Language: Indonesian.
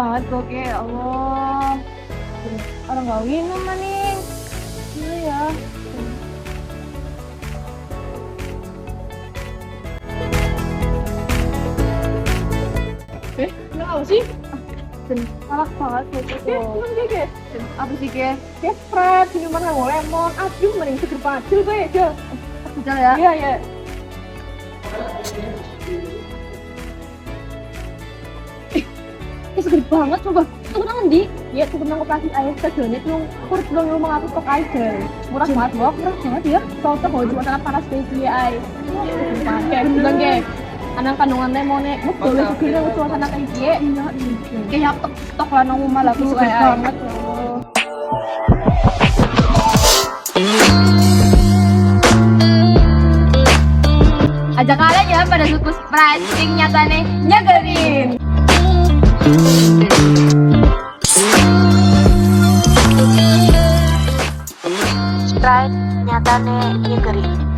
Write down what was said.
banget oke ya Allah. Orang gak minum maning. Iya ya. Kenapa sih? Salah banget gitu tuh. Gimana kayak? Apa sih ke? Kayak Sprite, minuman yang lemon, aduh mending seger pacil kayak aja. Udah ya. Iya ya. Seger banget coba. Tuh nang ndi? Iya tuh pernah operasi air stadionnya tuh kurang belum rumah aku stok aja. Murah banget loh, murah banget ya. Soalnya kalau cuma sangat panas dari air. Kayak bilang kayak anak kandungan lemone, boleh segera ke suasana kayak dia. Kayak stok lah nang omah lah Seger kayak banget. ajak kalian ya pada suku Sprite sing nyatane nyegerin. Sprite nyatane nyegerin.